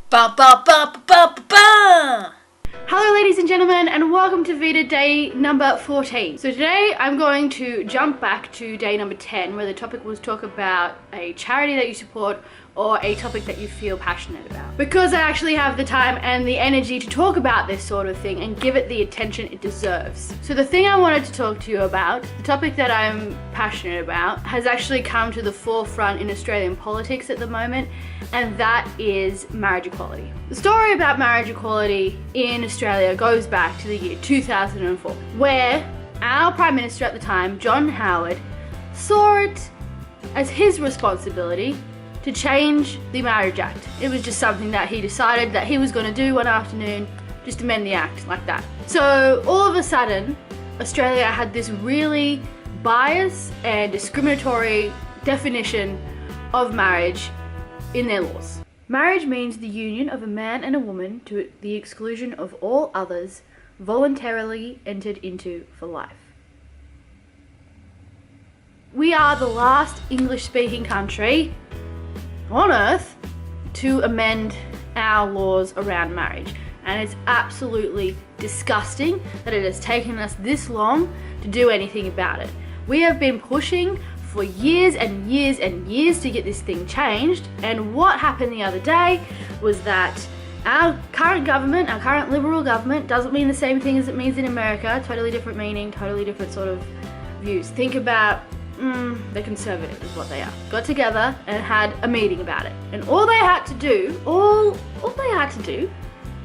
Ba ba ba ba ba ba ba. Hello ladies and gentlemen, and welcome to VEDA day number 14. So today I'm going to jump back to day number 10, where the topic was talk about a charity that you support or a topic that you feel passionate about. Because I actually have the time and the energy to talk about this sort of thing and give it the attention it deserves. So the thing I wanted to talk to you about, the topic that I'm passionate about, has actually come to the forefront in Australian politics at the moment, and that is marriage equality. The story about marriage equality in Australia goes back to the year 2004, where our Prime Minister at the time, John Howard, saw it as his responsibility to change the Marriage Act. It was just something that he decided that he was going to do one afternoon, just amend the act like that. So all of a sudden, Australia had this really biased and discriminatory definition of marriage in their laws. Marriage means the union of a man and a woman to the exclusion of all others, voluntarily entered into for life. We are the last English-speaking country on earth to amend our laws around marriage, and it's absolutely disgusting that it has taken us this long to do anything about it. We have been pushing for years and years and years to get this thing changed, and what happened the other day was that our current government, our current Liberal government, doesn't mean the same thing as it means in America. Totally different meaning, totally different sort of views. Think about the Conservative is what they are. Got together and had a meeting about it, and all they had to do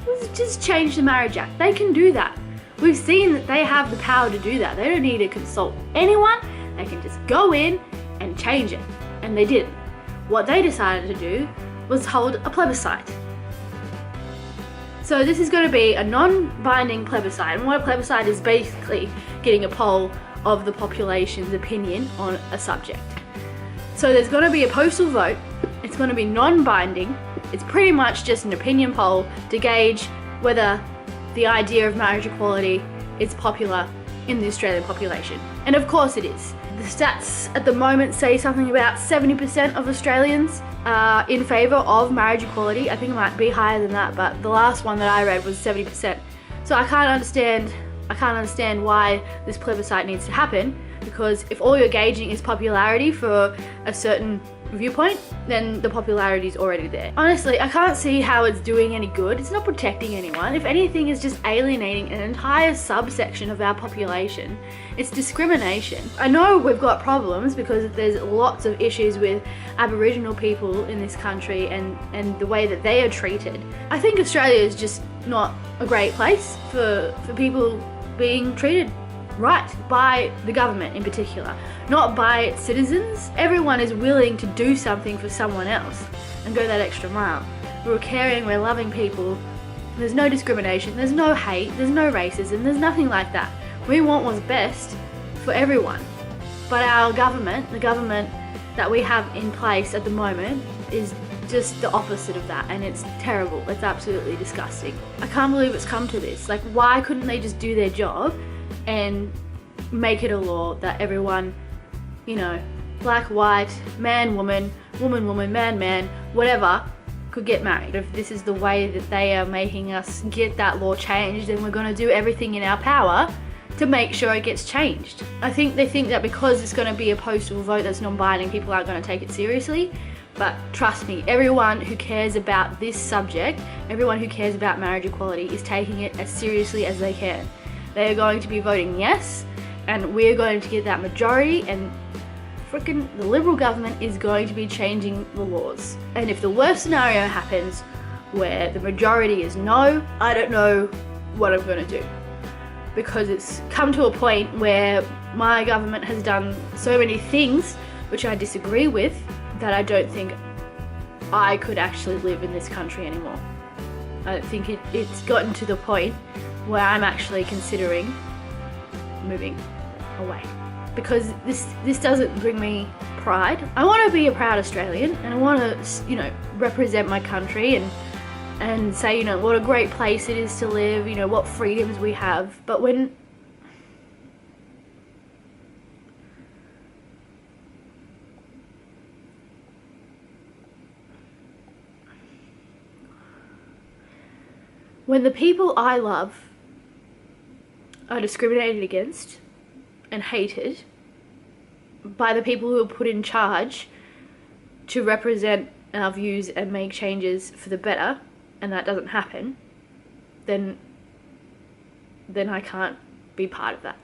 was just change the Marriage Act. They can do that. We've seen that they have the power to do that. They don't need to consult anyone. They can just go in and change it, and they didn't. What they decided to do was hold a plebiscite. So this is going to be a non-binding plebiscite, and what a plebiscite is basically getting a poll of the population's opinion on a subject. So there's going to be a postal vote. It's going to be non-binding. It's pretty much just an opinion poll to gauge whether the idea of marriage equality is popular in the Australian population. And of course it is. The stats at the moment say something about 70% of Australians are in favour of marriage equality. I think it might be higher than that, but the last one that I read was 70%. So I can't understand why this plebiscite needs to happen, because if all you're gauging is popularity for a certain viewpoint, then the popularity is already there. Honestly, I can't see how it's doing any good. It's not protecting anyone. If anything, it's just alienating an entire subsection of our population. It's discrimination. I know we've got problems because there's lots of issues with Aboriginal people in this country and the way that they are treated. I think Australia is just not a great place for people being treated right by the government in particular, not by its citizens. Everyone is willing to do something for someone else and go that extra mile. We're caring, we're loving people. There's no discrimination, there's no hate, there's no racism, there's nothing like that. We want what's best for everyone. But our government, the government that we have in place at the moment, is just the opposite of that, and it's terrible. It's absolutely disgusting. I can't believe it's come to this. Like, why couldn't they just do their job and make it a law that everyone, you know, black, white, man, woman, woman, woman, man, man, whatever, could get married? If this is the way that they are making us get that law changed, then we're going to do everything in our power to make sure it gets changed. I think they think that because it's going to be a postal vote that's non-binding, people aren't going to take it seriously. But trust me, everyone who cares about this subject, everyone who cares about marriage equality is taking it as seriously as they can. They are going to be voting yes, and we're going to get that majority, and frickin' the Liberal government is going to be changing the laws. And if the worst scenario happens, where the majority is no, I don't know what I'm going to do. Because it's come to a point where my government has done so many things which I disagree with, that I don't think I could actually live in this country anymore. I think it's gotten to the point where I'm actually considering moving away, because this doesn't bring me pride. I want to be a proud Australian, and I want to, you know, represent my country and say, you know, what a great place it is to live, you know, what freedoms we have. But when When the people I love are discriminated against and hated by the people who are put in charge to represent our views and make changes for the better, and that doesn't happen, then I can't be part of that.